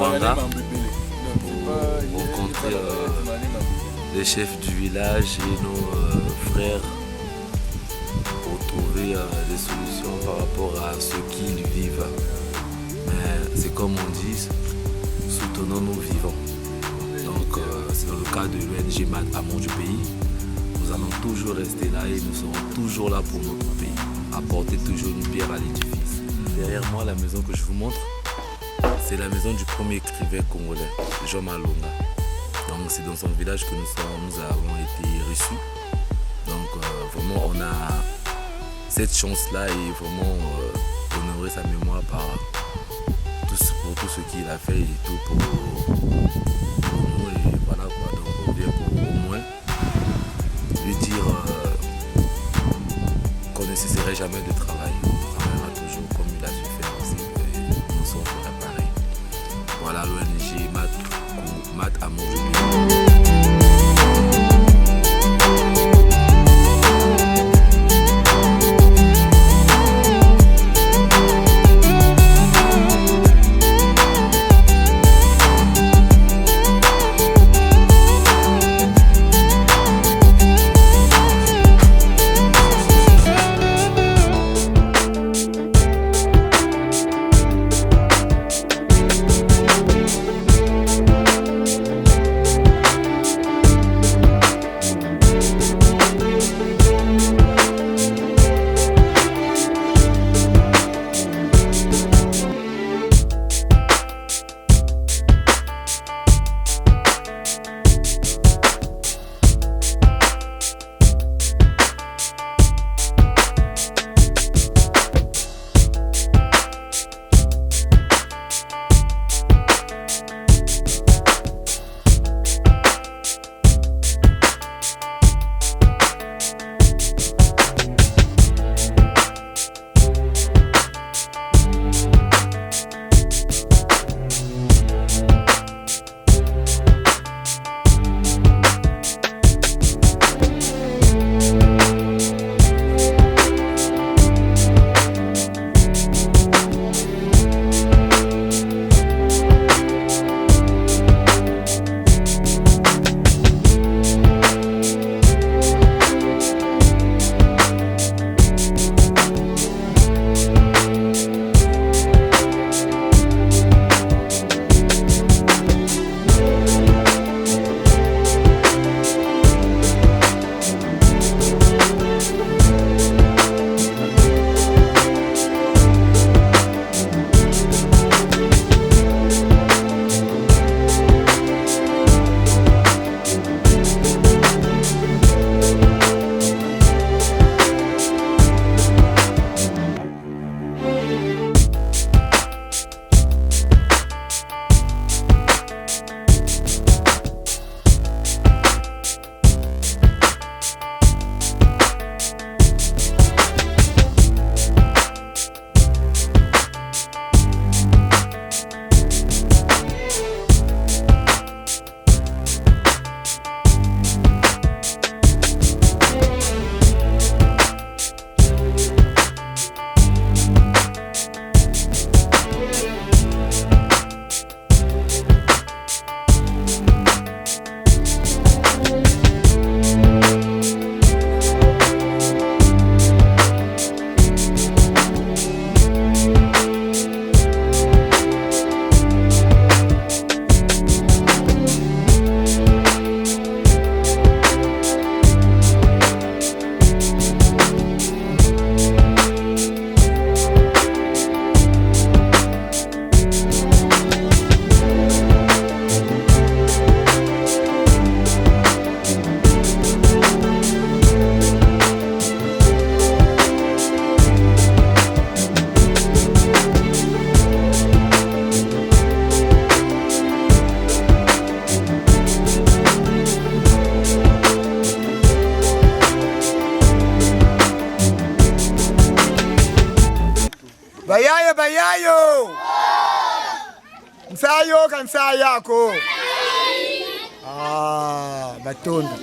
Mouanga pour rencontrer les chefs du village et nos frères pour trouver des solutions par rapport à ce qu'ils vivent. Mais c'est comme on dit, soutenons nos vivants. Donc c'est dans le cas de l'ONG MAD Amour du pays. Nous allons toujours rester là et nous serons toujours là pour notre pays. Apporter toujours une pierre à l'édifice. Derrière moi, la maison que je vous montre, c'est la maison du premier écrivain congolais, Jean Malonga. Donc c'est dans son village que nous avons été reçus. Donc vraiment on a cette chance-là et vraiment honorer sa mémoire pour tout ce qu'il a fait et tout pour nous. Et voilà quoi, donc on vient pour au moins lui dire qu'on ne cesserait jamais de travailler. On travaillera toujours comme il a su faire aussi et nous sommes pareil. Voilà l'ONG MAD Amour du pays. Bayayo bayayo. Msayo kansa yako. Batondo.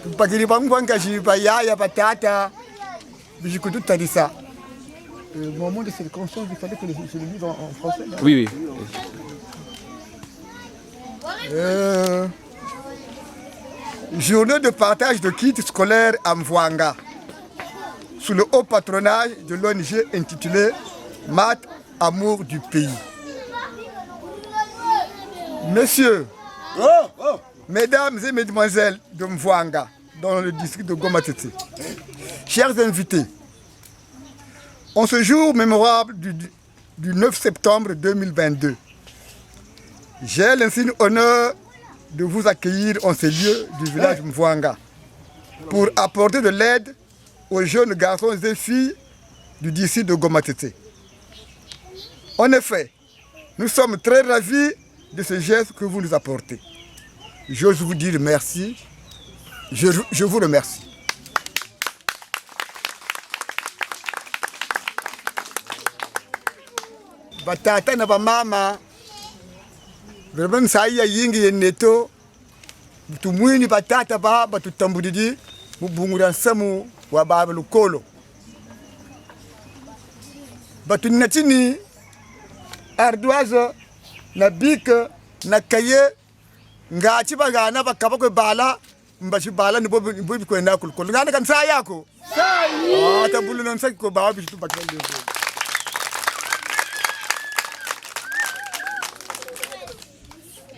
Mpagiri bangu bangaji bayaya batata. Bijikutu tarisa. Mon mot de circonstance, il fallait que je le lise en français. Là. Oui. Journée de partage de kits scolaires à Mvwanga, sous le haut patronage de l'ONG intitulée Math Amour du pays. Messieurs, mesdames et mesdemoiselles de Mvwanga, dans le district de Goma-Tete, chers invités, en ce jour mémorable du 9 septembre 2022, j'ai l'insigne honneur de vous accueillir en ces lieux du village Mvwanga pour apporter de l'aide aux jeunes garçons et filles du district de Goma-Tete. En effet, nous sommes très ravis de ce geste que vous nous apportez. J'ose vous dire merci. Je vous remercie. Batata na bamama vraiment saia yingi yeneto tumwini batata ba batutambulidi mubungura samu wa baba lukolo batunatini ardoise na bike na kaye ngachi bagana bakaba ko bala mbashi bala ni bobi ko na kulkol ngana kan sa yako sai tabulu non sa ko baba bitu bakende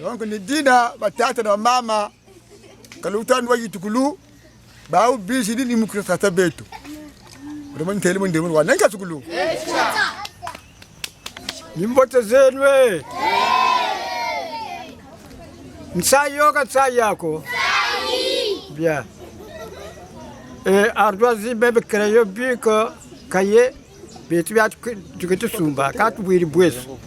donc ni dina batata na mama kalutan wa yitukulu bawo bishi ni mukrata tabetu vraiment tele monde wa nanka tukulu nimbote zenwe nsayo ka sayako bien ardoisi bebe kreyo biko kaye betu ya tuketu sumba katubwiri bweso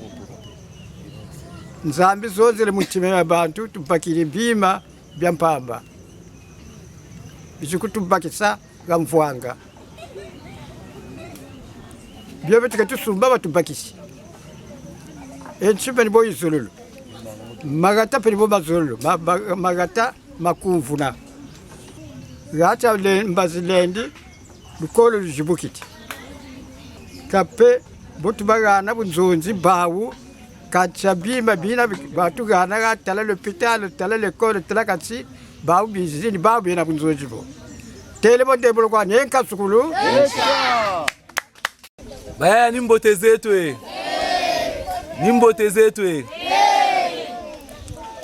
nzambi zozile mutima y'abantu tupakire bima bya mpamba bikutubakisa ga Mvwanga byo betuketu sumba batubakisi echipe ni boyi zululu magata penibo mazulu magata makumvuna gata le mbazilendi lukolo lujibukiti kape botu bagana bunzonzi bawu kachabima bina batu gana gatala l'hôpital tala l'école tala katsi bawu bizini bawu bina bunzonzi bo telebo debolo kwa nyenka sukulu baya nimbote zetu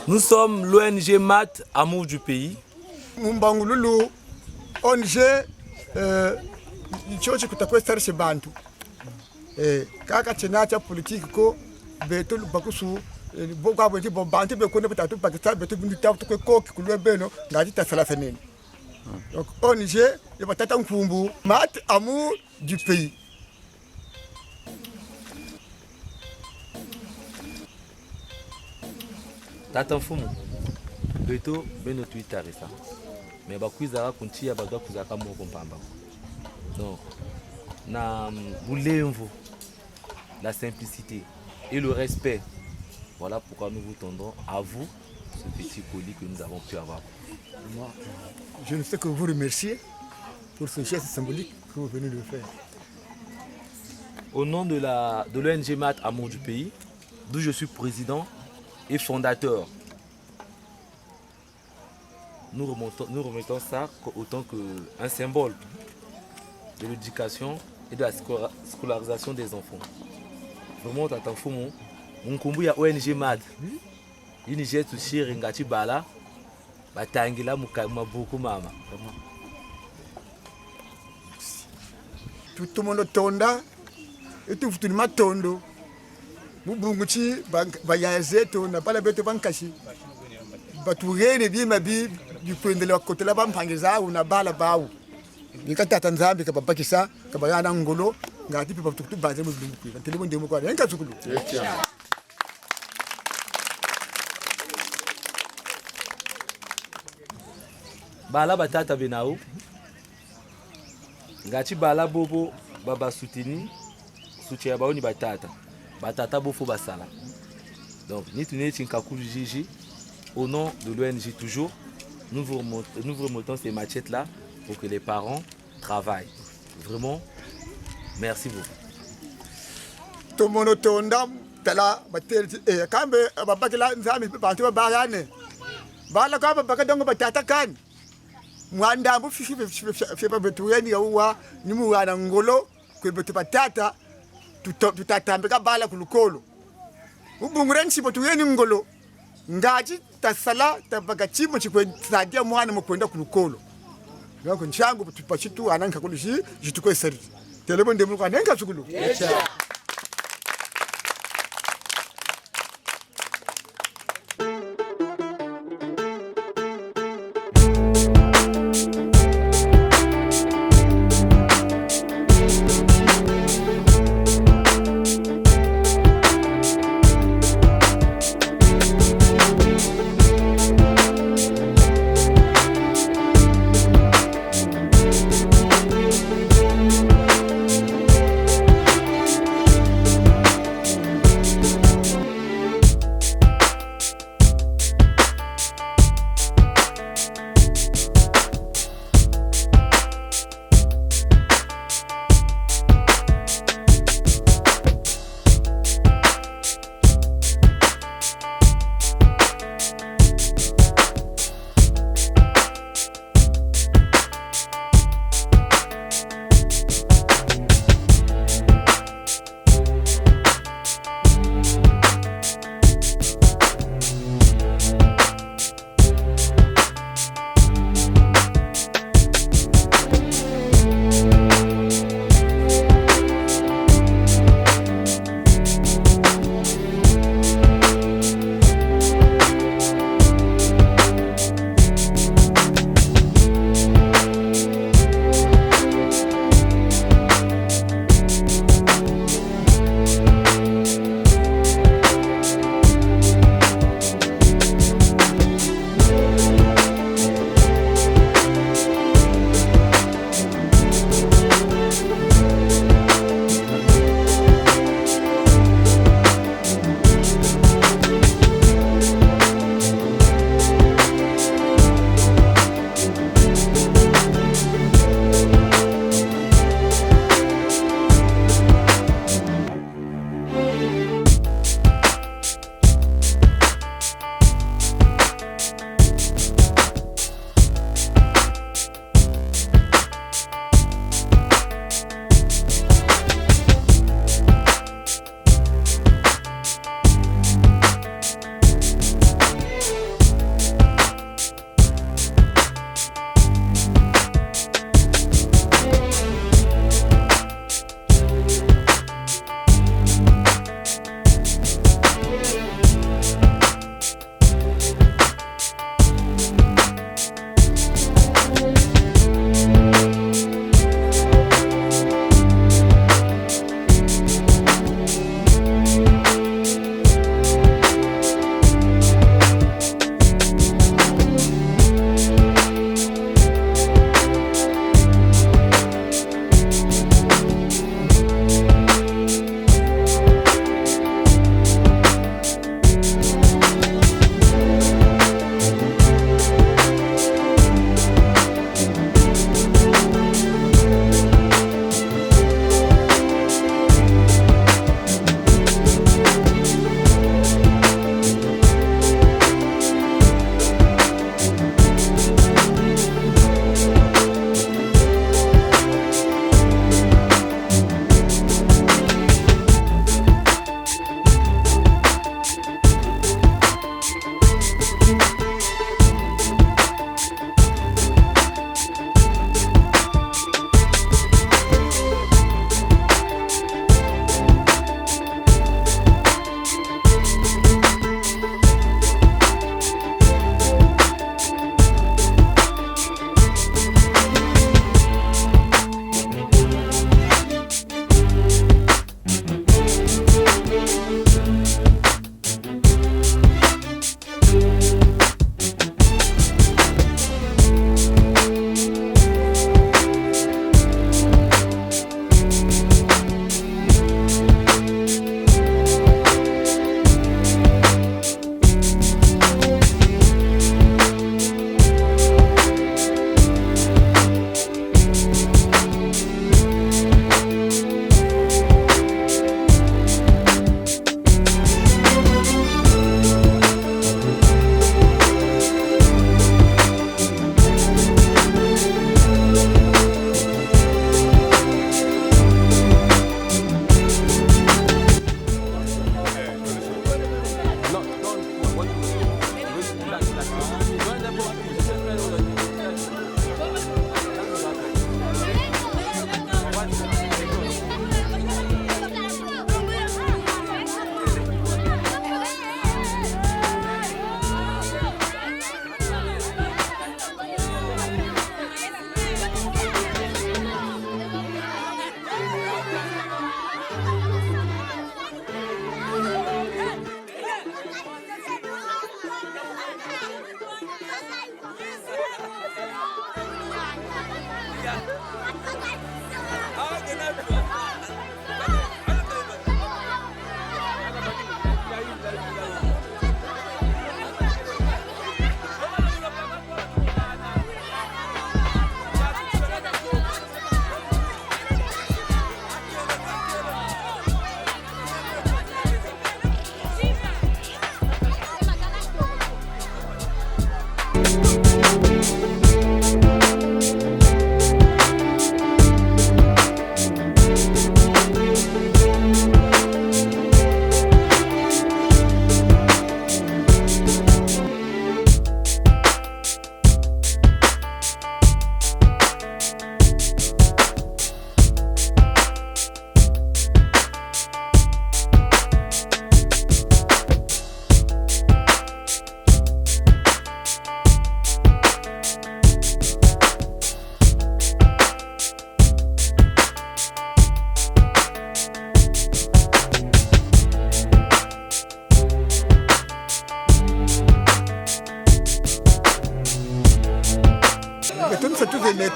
Nous sommes l'ONG Math Amour du pays. Mumbangululu ONG ichochi kutakuwa starishe bantu kaka chenacha politiki ko beto bakusu boka bwenti bombanti bekone betatu Pakistan beto binita tukwe koki kulwe beno ngati tasala fenene. Donc ONG yebatata nkumbu Math Amour du pays. Tata mfumu beto beno Twitter ça mais bakwizaka kuntia badwa kuzaka moko mpamba donc na bulemvu la simplicité et le respect, voilà pourquoi nous vous tendons à vous ce petit colis que nous avons pu avoir. Moi, je ne sais que vous remercier pour ce geste symbolique que vous venez de faire. Au nom de l'ONG Math Amour du pays, d'où je suis président et fondateur, nous remettons ça autant qu'un symbole de l'éducation et de la scolarisation des enfants. Vraiment, Tata Mfumu, mon combo ya ONG Math, une geste aussi ringati bala, batangila mabuku mama. Tout le monde tonda, et tout le monde tondo. Mubunguchi bayazeto na pala beto bankashi batugene bima bi dipendela kote la bampangeza una bala bawu nikata Tanzania kabapakisa kabayana ngolo ngati pipa tukutu baze mubungu kwa telebo ndemo kwa yanka tsukulu bala batata benao ngati bala bobo baba souteni soutien baoni batata batata bofo basala. Donc ni tuneti nkakulu Gigi au nom de l'ONG toujours nous vous remontons ces machettes là pour que les parents travaillent. Vraiment merci beaucoup. tomono tonda tala batel kambe babakila nzami bantu babagane bala kaba bakadongo batata kan mwanda mbu fifi betu yani yawa nimu wana ngolo kwe betu batata tutatambika bala kulukolo ubungurensi betu yani ngolo ngaji tasala tabaga chimo chikwe tsadia mwana mukwenda kulukolo ngako nchangu tupachitu ananka kulushi jitukwe seri telebo ndemu kwa nenga chukulu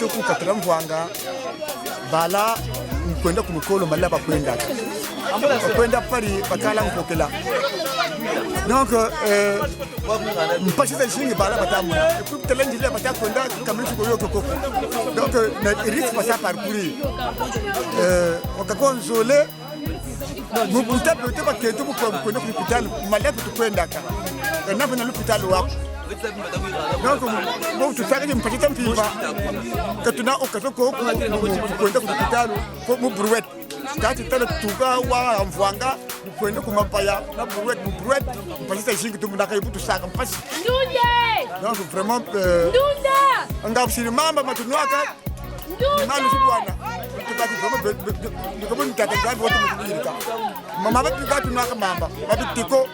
beto ku katram vwanga bala kwenda kumukolo mala bakwenda bakwenda pari bakala nkokela donc mpashisa shingi bala batamu et puis talent ile batakwenda kamili ko koko donc na risque passa parcourir wakakonzole mubuta beto baketu kwenda ku hospital mala tukwenda ka na vena hospital wako donc bon tu fais une petite pipa que tu n'as aucun ko kwenda ku hospital ko mu brouette tati tala tuka wa mvwanga kwenda ku mapaya na brouette mpasisa shingi tumundaka ibutu saka mpasi donc vraiment anga usiri mamba matunwaka malu sibwana tukati vraiment ndikobo nitata ngambo wote mukirika mama batika tunwaka mamba babitiko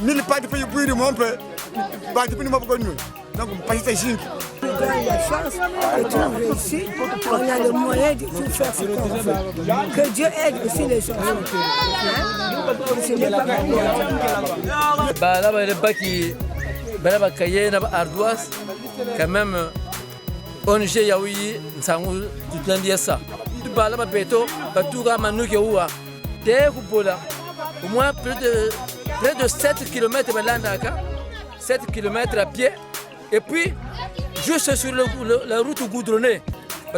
mille pas de pays pour mon père bati pini maboko nous donc mpasisa shingi la chance que tu as réussi, on a le moyen de tout faire ce qu'on veut. Que Dieu aide aussi les gens. Ce n'est pas mal. Là, le bac qui est caillé, ardoise, quand même, ONG Yaoui, Nsangu, tu t'en dis ça. Tu parles de béto, tout le monde qui est où? Au moins près de 7 km 7 km à pied. Et puis, juste sur la route goudronnée,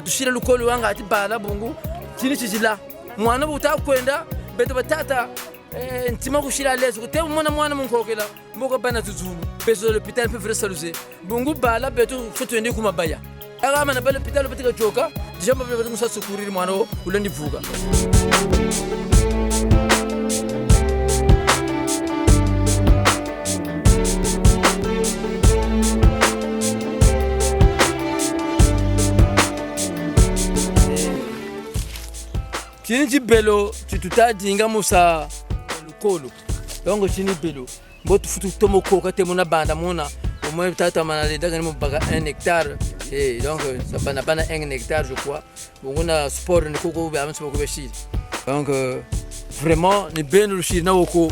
tu sais le col wanga ati bala bongo, tini chizila. Mwana buta kwenda, beto batata, ntima kushira lezo, te mwana munkokela, moko bana tuzulu. Beso l'hôpital peut faire saluer. Bongo bala beto fotwendi kumabaya. Aga mana bala l'hôpital betika choka, déjà mba beto musa secourir mwana ulendi vuga. Chini belo tututa dinga musa lukolo donc chini belo botu futu tomo koka temuna banda mona au moins tata manale daga mo baga 1 hectare et donc ça bana 1 hectare je crois on a sport ni koko ba amso ko beshi donc vraiment ni benu shina woko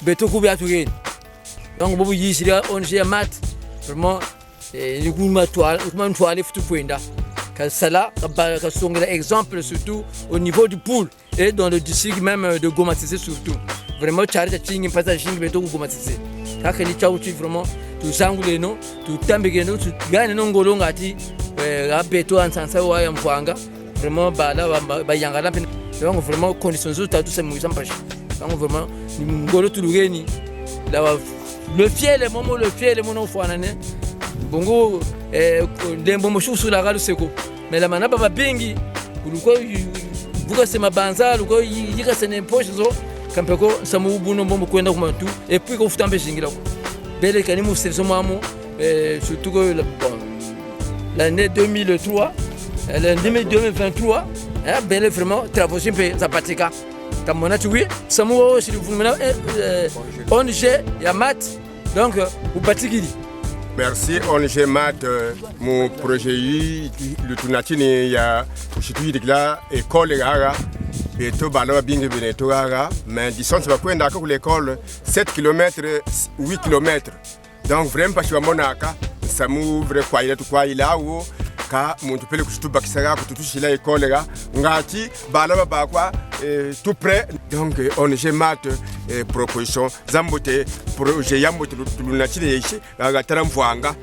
beto ku biatu gen donc bobu yisira on je mat vraiment ni kuma toile futu kwenda. Cela, exemple surtout au niveau du pool et dans le district même de Gomatissé surtout. Vraiment, charité ching passage ching beto Gomatissé. Car que les chauchi vraiment tout sangulé non, tout tambegeno, tout gagne non golongati, beto en sansa ou en Fwanga. Vraiment, bah yangala. Donc vraiment conditions tout ça mouillent pas. Donc vraiment, ngolo tout l'ugeni. Le fiel est mon fwanane. Bongo dembo moshusu la galu seko mais la manaba babengi ulikuwa vuka sema banza ulikuwa yika sene poche zo kampeko samu buno bombo kwenda kuma tu et puis ko futambe shingira bele kanimu selection mamo surtout que l'année 2003 l'année 2023 bele vraiment travaux simple zapatika tamona tu oui samu si vous mena ONG ya mat donc ou batikiri. Merci ONG Mat mon projet le tunatini ya ushitui dikla école gara et to bala bingi beneto gara mais distance va kwenda ko l'école 7 km 8 km donc vraiment pas chwa monaka samu vrai kwa ile to kwa ila wo ka muntu pele kushtu bakisaka kututushila école ga ngati bala ba kwa tout près donc ONG Mat proposition zambote projet yambote lunatini yishi gatara mvwanga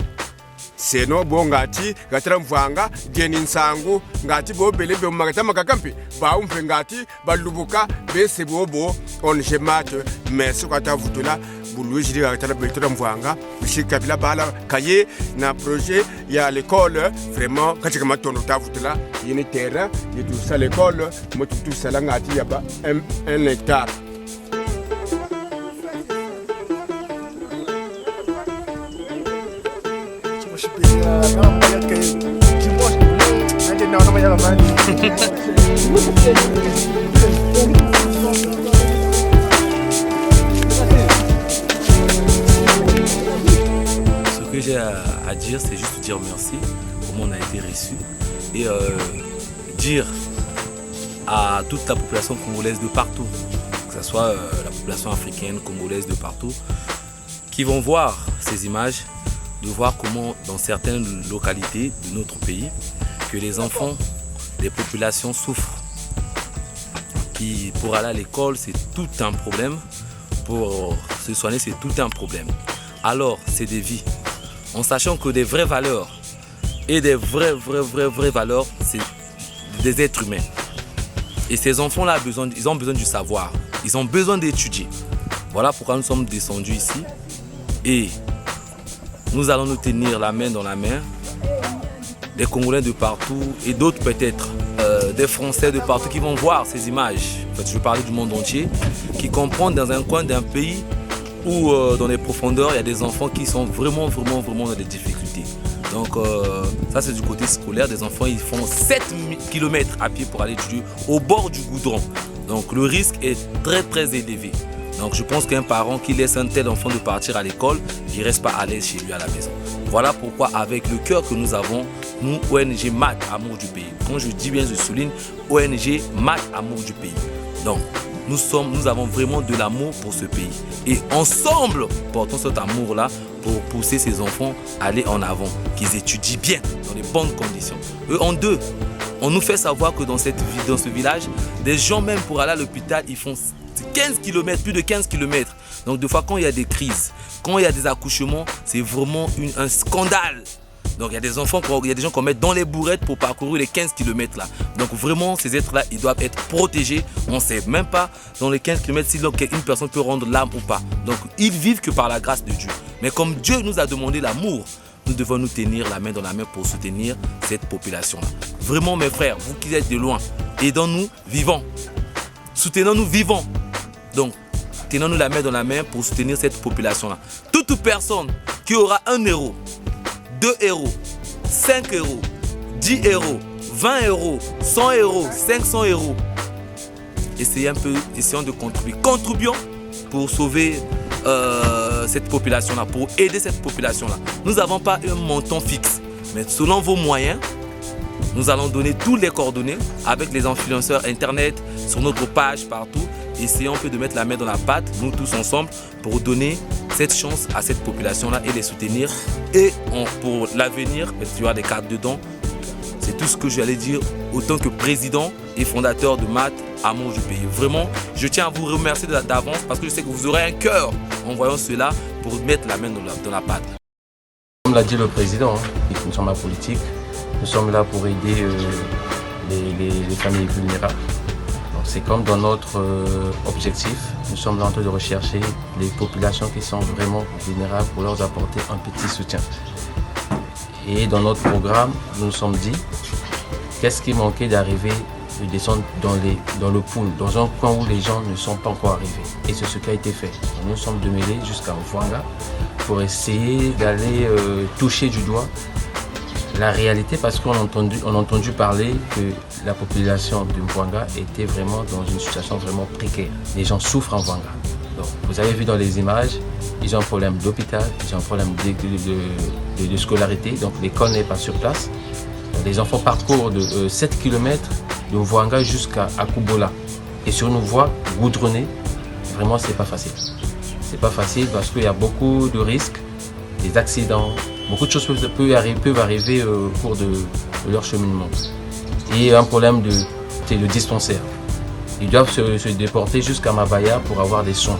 seno bo ngati gatara mvwanga geni nsangu ngati bo belebe mumakatama kakampi ba umfe ngati balubuka bese bobo ONG Mat merci kwa tavutula buluji gatara betara mvwanga bishika bila bala kaye na projet ya l'école vraiment katika matono tavutula yini terrain de tout ça l'école motu tout ça ngati yaba 1 hectare. Ce que j'ai à dire, c'est juste dire merci, comment on a été reçu et dire à toute la population congolaise de partout, que ce soit la population africaine, congolaise de partout, qui vont voir ces images, de voir comment dans certaines localités de notre pays, que les enfants des populations souffrent. Qui, pour aller à l'école, c'est tout un problème. Pour se soigner, c'est tout un problème. Alors, c'est des vies. En sachant que des vraies valeurs et des vraies valeurs, c'est des êtres humains. Et ces enfants-là, ils ont besoin du savoir. Ils ont besoin d'étudier. Voilà pourquoi nous sommes descendus ici. Et nous allons nous tenir la main dans la main. Des Congolais de partout et d'autres peut-être, des Français de partout qui vont voir ces images. En fait, je veux parler du monde entier, qui comprennent dans un coin d'un pays où dans les profondeurs, il y a des enfants qui sont vraiment dans des difficultés. Donc ça c'est du côté scolaire, des enfants ils font 7 km à pied pour aller étudier au bord du goudron. Donc le risque est très élevé. Donc je pense qu'un parent qui laisse un tel enfant de partir à l'école, il ne reste pas à l'aise chez lui à la maison. Voilà pourquoi avec le cœur que nous avons, nous ONG MAT Amour du pays. Quand je dis bien, je souligne ONG MAT Amour du pays. Donc nous avons vraiment de l'amour pour ce pays. Et ensemble, portons cet amour-là pour pousser ces enfants à aller en avant, qu'ils étudient bien, dans les bonnes conditions. Eux, en deux, on nous fait savoir que dans ce village, des gens même pour aller à l'hôpital, ils font 15 km, plus de 15 km. Donc des fois, quand il y a des crises, quand il y a des accouchements, c'est vraiment un scandale. Donc il y a des enfants, il y a des gens qu'on met dans les bourrettes pour parcourir les 15 km là. Donc vraiment, ces êtres-là, ils doivent être protégés. On ne sait même pas dans les 15 km si une personne peut rendre l'âme ou pas. Donc ils vivent que par la grâce de Dieu. Mais comme Dieu nous a demandé l'amour, nous devons nous tenir la main dans la main pour soutenir cette population-là. Vraiment mes frères, vous qui êtes de loin, aidons-nous vivants. Soutenons-nous vivants. Donc, tenons-nous la main dans la main pour soutenir cette population-là. Toute personne qui aura 1 euro, 2 euros, 5 euros, 10 euros, 20 euros, 100 euros, 500 euros, essayons de contribuer. Contribuons pour sauver cette population-là, pour aider cette population-là. Nous n'avons pas un montant fixe, mais selon vos moyens, nous allons donner tous les coordonnées avec les influenceurs internet, sur notre page, partout. Essayons un peu de mettre la main dans la pâte, nous tous ensemble, pour donner cette chance à cette population-là et les soutenir. Et pour l'avenir, il y aura des cartes dedans. C'est tout ce que j'allais dire autant que président et fondateur de MAT Amour du pays. Vraiment, je tiens à vous remercier d'avance parce que je sais que vous aurez un cœur en voyant cela pour mettre la main dans la pâte. Comme l'a dit le président, nous sommes en politique. Nous sommes là pour aider les familles vulnérables. C'est comme dans notre objectif, nous sommes en train de rechercher les populations qui sont vraiment vulnérables pour leur apporter un petit soutien. Et dans notre programme, nous nous sommes dit, qu'est-ce qui manquait d'arriver, de descendre dans le pool, dans un coin où les gens ne sont pas encore arrivés. Et c'est ce qui a été fait. Nous sommes démêlés jusqu'à Mfwanga pour essayer d'aller toucher du doigt la réalité, parce qu'on a entendu parler que la population de Mfwanga était vraiment dans une situation vraiment précaire. Les gens souffrent en Mfwanga. Donc, vous avez vu dans les images, ils ont un problème d'hôpital, ils ont un problème de scolarité, donc l'école n'est pas sur place. Les enfants parcourent de 7 km de Mfwanga jusqu'à Akubola. Et sur une voie goudronnée, vraiment c'est pas facile. C'est pas facile parce qu'il y a beaucoup de risques, des accidents, beaucoup de choses peuvent arriver au cours de leur cheminement. Et un problème c'est le dispensaire. Ils doivent se déporter jusqu'à Mabaya pour avoir des soins.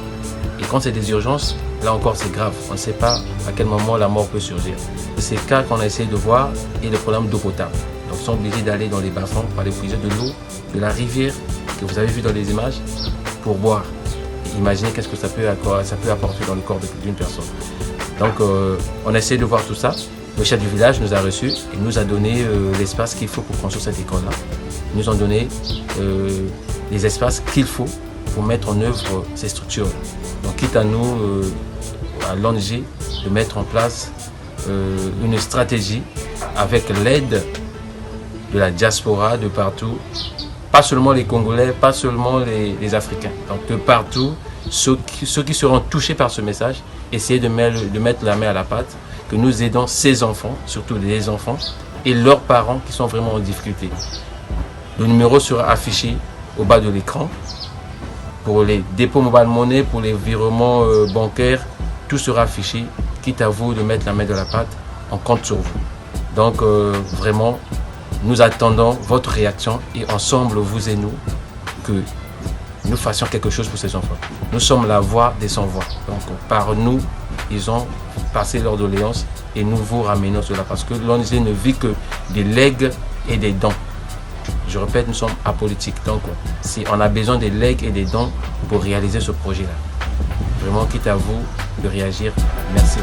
Et quand c'est des urgences, là encore c'est grave. On ne sait pas à quel moment la mort peut surgir. C'est le cas qu'on a essayé de voir et le problème d'eau potable. Donc ils sont obligés d'aller dans les bas-fonds pour aller puiser de l'eau de la rivière que vous avez vu dans les images pour boire. Et imaginez qu'est-ce que ça peut apporter dans le corps d'une personne. Donc on a essayé de voir tout ça. Le chef du village nous a reçus et nous a donné l'espace qu'il faut pour construire cette école-là. Ils nous ont donné les espaces qu'il faut pour mettre en œuvre ces structures. Donc quitte à nous, à l'ONG, de mettre en place une stratégie avec l'aide de la diaspora de partout, pas seulement les Congolais, pas seulement les Africains. Donc de partout, ceux qui seront touchés par ce message, essayer de mettre la main à la pâte, que nous aidons ces enfants, surtout les enfants, et leurs parents qui sont vraiment en difficulté. Le numéro sera affiché au bas de l'écran. Pour les dépôts mobile money, pour les virements bancaires, tout sera affiché. quitte à vous de mettre la main de la pâte, on compte sur vous. Donc vraiment, nous attendons votre réaction et ensemble, vous et nous, que nous fassions quelque chose pour ces enfants. Nous sommes la voix des sans-voix. Donc par nous, ils ont passé leur doléance et nous vous ramenons cela parce que l'ONG ne vit que des legs et des dons. Je répète, nous sommes apolitiques. Donc si on a besoin des legs et des dons pour réaliser ce projet-là. Vraiment, quitte à vous de réagir. Merci.